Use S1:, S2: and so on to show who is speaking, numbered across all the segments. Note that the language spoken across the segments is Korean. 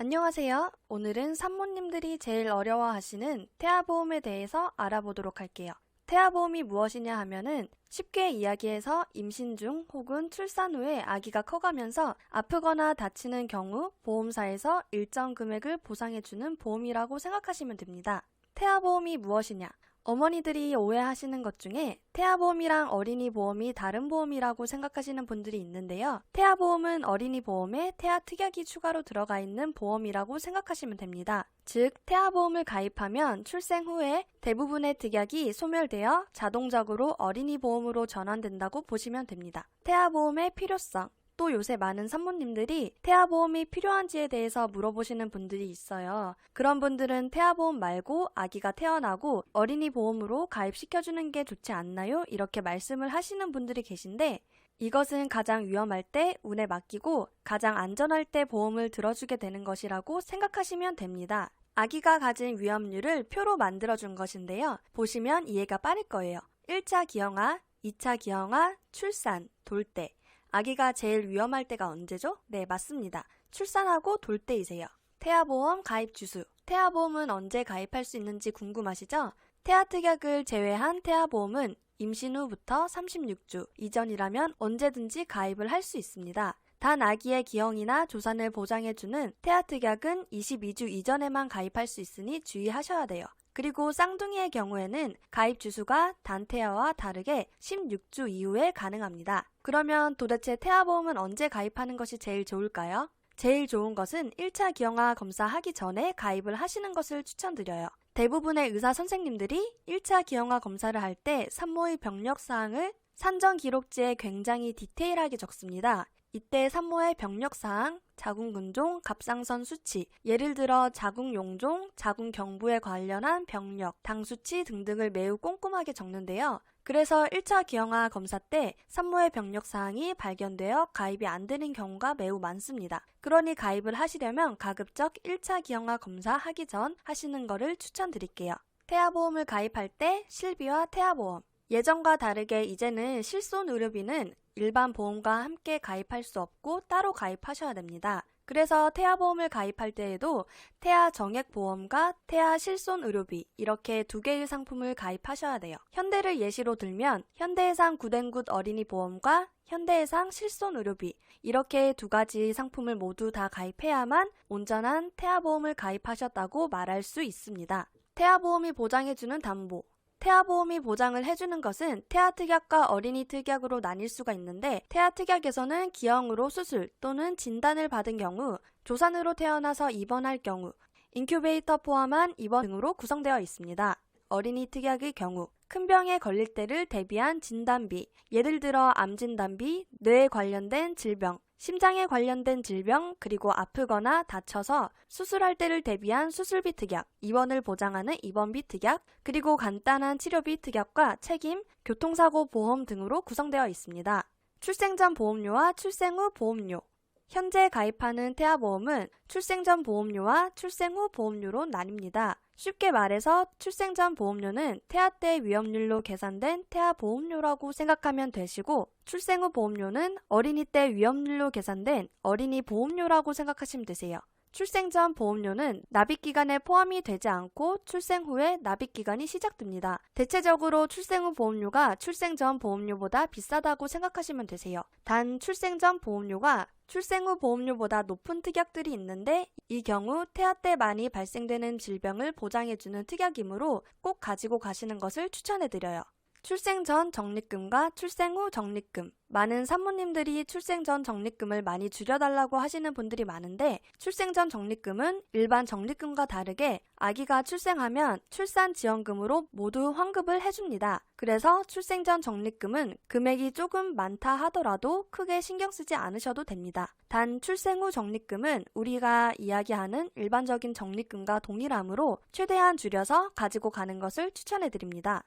S1: 안녕하세요. 오늘은 산모님들이 제일 어려워하시는 태아보험에 대해서 알아보도록 할게요. 태아보험이 무엇이냐 하면은 쉽게 이야기해서 임신 중 혹은 출산 후에 아기가 커가면서 아프거나 다치는 경우 보험사에서 일정 금액을 보상해주는 보험이라고 생각하시면 됩니다. 태아보험이 무엇이냐? 어머니들이 오해하시는 것 중에 태아보험이랑 어린이 보험이 다른 보험이라고 생각하시는 분들이 있는데요. 태아보험은 어린이 보험에 태아 특약이 추가로 들어가 있는 보험이라고 생각하시면 됩니다. 즉, 태아보험을 가입하면 출생 후에 대부분의 특약이 소멸되어 자동적으로 어린이 보험으로 전환된다고 보시면 됩니다. 태아보험의 필요성. 또 요새 많은 산모님들이 태아보험이 필요한지에 대해서 물어보시는 분들이 있어요. 그런 분들은 태아보험 말고 아기가 태어나고 어린이 보험으로 가입시켜주는 게 좋지 않나요? 이렇게 말씀을 하시는 분들이 계신데 이것은 가장 위험할 때 운에 맡기고 가장 안전할 때 보험을 들어주게 되는 것이라고 생각하시면 됩니다. 아기가 가진 위험률을 표로 만들어준 것인데요. 보시면 이해가 빠를 거예요. 1차 기형아, 2차 기형아, 출산, 돌 때. 아기가 제일 위험할 때가 언제죠? 네, 맞습니다. 출산하고 돌 때이세요. 태아보험 가입 주수. 태아보험은 언제 가입할 수 있는지 궁금하시죠? 태아특약을 제외한 태아보험은 임신 후부터 36주 이전이라면 언제든지 가입을 할 수 있습니다. 단 아기의 기형이나 조산을 보장해주는 태아특약은 22주 이전에만 가입할 수 있으니 주의하셔야 돼요. 그리고 쌍둥이의 경우에는 가입 주수가 단태아와 다르게 16주 이후에 가능합니다. 그러면 도대체 태아보험은 언제 가입하는 것이 제일 좋을까요? 제일 좋은 것은 1차 기형아 검사하기 전에 가입을 하시는 것을 추천드려요. 대부분의 의사 선생님들이 1차 기형아 검사를 할 때 산모의 병력 사항을 산정 기록지에 굉장히 디테일하게 적습니다. 이때 산모의 병력사항, 자궁근종, 갑상선 수치, 예를 들어 자궁용종, 자궁경부에 관련한 병력, 당수치 등등을 매우 꼼꼼하게 적는데요. 그래서 1차 기형아 검사 때 산모의 병력사항이 발견되어 가입이 안 되는 경우가 매우 많습니다. 그러니 가입을 하시려면 가급적 1차 기형아 검사 하기 전 하시는 것을 추천드릴게요. 태아보험을 가입할 때 실비와 태아보험. 예전과 다르게 이제는 실손의료비는 일반 보험과 함께 가입할 수 없고 따로 가입하셔야 됩니다. 그래서 태아보험을 가입할 때에도 태아 정액보험과 태아 실손의료비 이렇게 두 개의 상품을 가입하셔야 돼요. 현대를 예시로 들면 현대해상 굿앤굿 어린이 보험과 현대해상 실손의료비 이렇게 두 가지 상품을 모두 다 가입해야만 온전한 태아보험을 가입하셨다고 말할 수 있습니다. 태아보험이 보장해주는 담보. 태아보험이 보장을 해주는 것은 태아특약과 어린이 특약으로 나뉠 수가 있는데 태아특약에서는 기형으로 수술 또는 진단을 받은 경우, 조산으로 태어나서 입원할 경우, 인큐베이터 포함한 입원 등으로 구성되어 있습니다. 어린이 특약의 경우, 큰 병에 걸릴 때를 대비한 진단비, 예를 들어 암진단비, 뇌에 관련된 질병, 심장에 관련된 질병, 그리고 아프거나 다쳐서 수술할 때를 대비한 수술비 특약, 입원을 보장하는 입원비 특약, 그리고 간단한 치료비 특약과 책임, 교통사고 보험 등으로 구성되어 있습니다. 출생 전 보험료와 출생 후 보험료. 현재 가입하는 태아보험은 출생 전 보험료와 출생 후 보험료로 나뉩니다. 쉽게 말해서 출생 전 보험료는 태아 때 위험률로 계산된 태아보험료라고 생각하면 되시고 출생 후 보험료는 어린이 때 위험률로 계산된 어린이 보험료라고 생각하시면 되세요. 출생 전 보험료는 납입기간에 포함이 되지 않고 출생 후에 납입기간이 시작됩니다. 대체적으로 출생 후 보험료가 출생 전 보험료보다 비싸다고 생각하시면 되세요. 단 출생 전 보험료가 출생 후 보험료보다 높은 특약들이 있는데 이 경우 태아 때 많이 발생되는 질병을 보장해주는 특약이므로 꼭 가지고 가시는 것을 추천해드려요. 출생 전 적립금과 출생 후 적립금. 많은 산모님들이 출생 전 적립금을 많이 줄여달라고 하시는 분들이 많은데 출생 전 적립금은 일반 적립금과 다르게 아기가 출생하면 출산지원금으로 모두 환급을 해줍니다. 그래서 출생 전 적립금은 금액이 조금 많다 하더라도 크게 신경 쓰지 않으셔도 됩니다. 단 출생 후 적립금은 우리가 이야기하는 일반적인 적립금과 동일하므로 최대한 줄여서 가지고 가는 것을 추천해드립니다.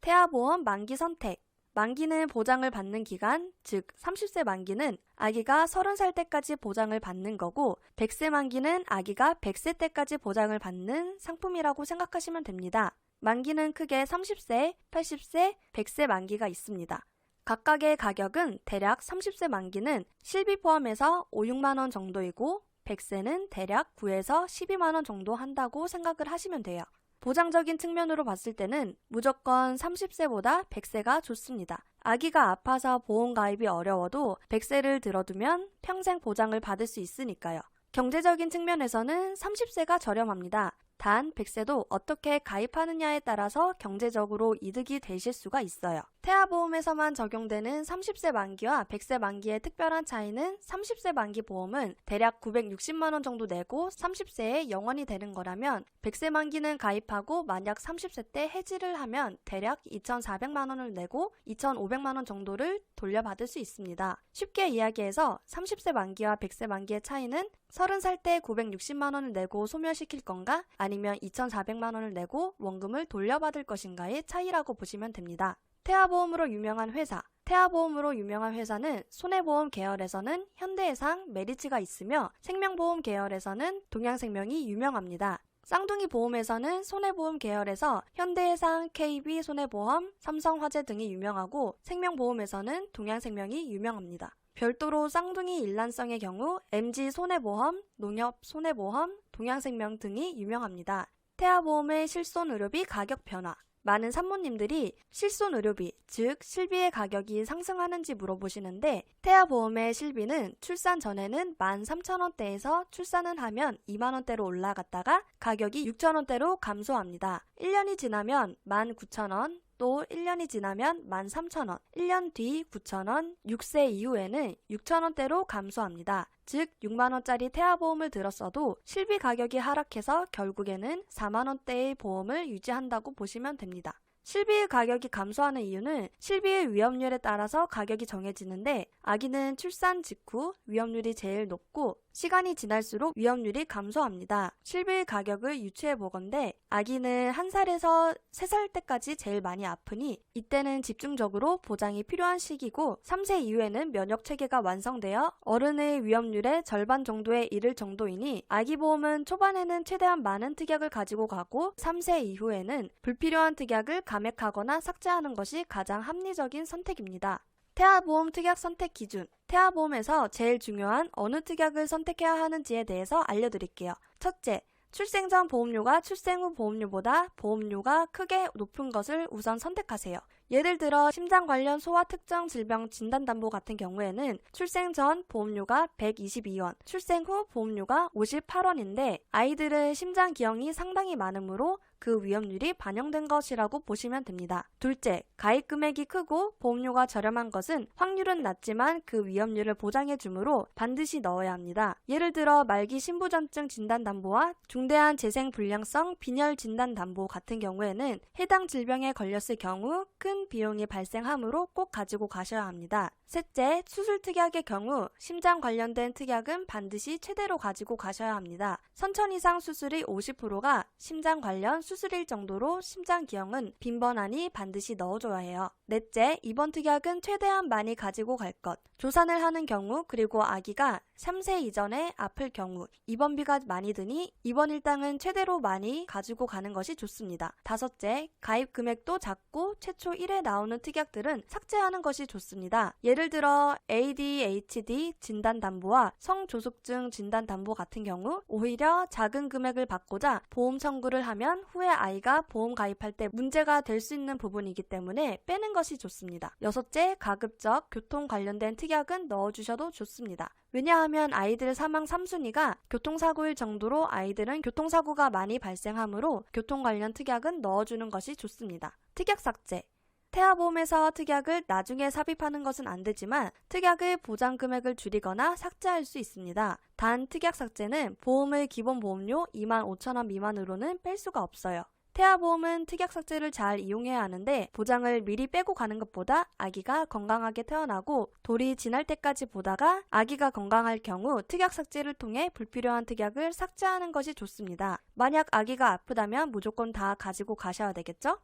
S1: 태아보험 만기 선택. 만기는 보장을 받는 기간, 즉 30세 만기는 아기가 30살 때까지 보장을 받는 거고 100세 만기는 아기가 100세 때까지 보장을 받는 상품이라고 생각하시면 됩니다. 만기는 크게 30세, 80세, 100세 만기가 있습니다. 각각의 가격은 대략 30세 만기는 실비 포함해서 5, 6만 원 정도이고 100세는 대략 9에서 12만 원 정도 한다고 생각을 하시면 돼요. 보장적인 측면으로 봤을 때는 무조건 30세보다 100세가 좋습니다. 아기가 아파서 보험 가입이 어려워도 100세를 들어두면 평생 보장을 받을 수 있으니까요. 경제적인 측면에서는 30세가 저렴합니다. 단 100세도 어떻게 가입하느냐에 따라서 경제적으로 이득이 되실 수가 있어요. 태아보험에서만 적용되는 30세 만기와 100세 만기의 특별한 차이는 30세 만기 보험은 대략 960만 원 정도 내고 30세에 영원이 되는 거라면 100세 만기는 가입하고 만약 30세 때 해지를 하면 대략 2,400만 원을 내고 2,500만 원 정도를 돌려받을 수 있습니다. 쉽게 이야기해서 30세 만기와 100세 만기의 차이는 30살 때 960만 원을 내고 소멸시킬 건가 아니면 2,400만 원을 내고 원금을 돌려받을 것인가의 차이라고 보시면 됩니다. 태아보험으로 유명한 회사. 태아보험으로 유명한 회사는 손해보험 계열에서는 현대해상, 메리츠가 있으며 생명보험 계열에서는 동양생명이 유명합니다. 쌍둥이 보험에서는 손해보험 계열에서 현대해상, KB손해보험, 삼성화재 등이 유명하고 생명보험에서는 동양생명이 유명합니다. 별도로 쌍둥이 일란성의 경우 MG손해보험, 농협손해보험, 동양생명 등이 유명합니다. 태아보험의 실손의료비 가격 변화. 많은 산모님들이 실손의료비, 즉 실비의 가격이 상승하는지 물어보시는데 태아보험의 실비는 출산 전에는 13,000원대에서 출산을 하면 2만원대로 올라갔다가 가격이 6,000원대로 감소합니다. 1년이 지나면 19,000원, 또 1년이 지나면 13,000원, 1년 뒤 9,000원, 6세 이후에는 6,000원대로 감소합니다. 즉 6만원짜리 태아보험을 들었어도 실비 가격이 하락해서 결국에는 4만원대의 보험을 유지한다고 보시면 됩니다. 실비의 가격이 감소하는 이유는 실비의 위험률에 따라서 가격이 정해지는데 아기는 출산 직후 위험률이 제일 높고 시간이 지날수록 위험률이 감소합니다. 실비의 가격을 유추해 보건대 아기는 1살에서 3살 때까지 제일 많이 아프니 이때는 집중적으로 보장이 필요한 시기고 3세 이후에는 면역 체계가 완성되어 어른의 위험률의 절반 정도에 이를 정도이니 아기 보험은 초반에는 최대한 많은 특약을 가지고 가고 3세 이후에는 불필요한 특약을 감액하거나 삭제하는 것이 가장 합리적인 선택입니다. 태아보험 특약 선택 기준. 태아보험에서 제일 중요한 어느 특약을 선택해야 하는지에 대해서 알려드릴게요. 첫째, 출생 전 보험료가 출생 후 보험료보다 보험료가 크게 높은 것을 우선 선택하세요. 예를 들어 심장 관련 소아 특정 질병 진단담보 같은 경우에는 출생 전 보험료가 122원, 출생 후 보험료가 58원인데 아이들은 심장 기형이 상당히 많으므로 그 위험률이 반영된 것이라고 보시면 됩니다. 둘째, 가입 금액이 크고 보험료가 저렴한 것은 확률은 낮지만 그 위험률을 보장해 주므로 반드시 넣어야 합니다. 예를 들어 말기 신부전증 진단담보와 중대한 재생불량성 빈혈 진단담보 같은 경우에는 해당 질병에 걸렸을 경우 큰 비용이 발생하므로 꼭 가지고 가셔야 합니다. 셋째, 수술 특약의 경우 심장 관련된 특약은 반드시 최대로 가지고 가셔야 합니다. 선천 이상 수술의 50%가 심장 관련 수술일 정도로 심장 기형은 빈번하니 반드시 넣어줘야 해요. 넷째, 입원 특약은 최대한 많이 가지고 갈 것. 조산을 하는 경우 그리고 아기가 3세 이전에 아플 경우 입원비가 많이 드니 입원 일당은 최대로 많이 가지고 가는 것이 좋습니다. 다섯째, 가입 금액도 작고 최초 1회 나오는 특약들은 삭제하는 것이 좋습니다. 예를 들어 ADHD 진단담보와 성조숙증 진단담보 같은 경우 오히려 작은 금액을 받고자 보험 청구를 하면 후에 아이가 보험 가입할 때 문제가 될 수 있는 부분이기 때문에 빼는 것이 좋습니다. 여섯째, 가급적 교통 관련된 특약은 넣어주셔도 좋습니다. 왜냐하면 아이들 사망 3순위가 교통사고일 정도로 아이들은 교통사고가 많이 발생하므로 교통 관련 특약은 넣어주는 것이 좋습니다. 특약 삭제. 태아보험에서 특약을 나중에 삽입하는 것은 안 되지만 특약의 보장 금액을 줄이거나 삭제할 수 있습니다. 단 특약 삭제는 보험의 기본 보험료 25,000원 미만으로는 뺄 수가 없어요. 태아보험은 특약 삭제를 잘 이용해야 하는데 보장을 미리 빼고 가는 것보다 아기가 건강하게 태어나고 돌이 지날 때까지 보다가 아기가 건강할 경우 특약 삭제를 통해 불필요한 특약을 삭제하는 것이 좋습니다. 만약 아기가 아프다면 무조건 다 가지고 가셔야 되겠죠?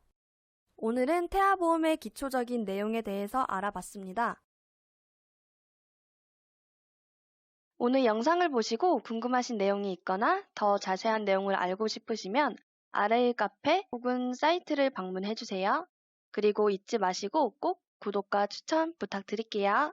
S1: 오늘은 태아보험의 기초적인 내용에 대해서 알아봤습니다. 오늘 영상을 보시고 궁금하신 내용이 있거나 더 자세한 내용을 알고 싶으시면 아래의 카페 혹은 사이트를 방문해주세요. 그리고 잊지 마시고 꼭 구독과 추천 부탁드릴게요.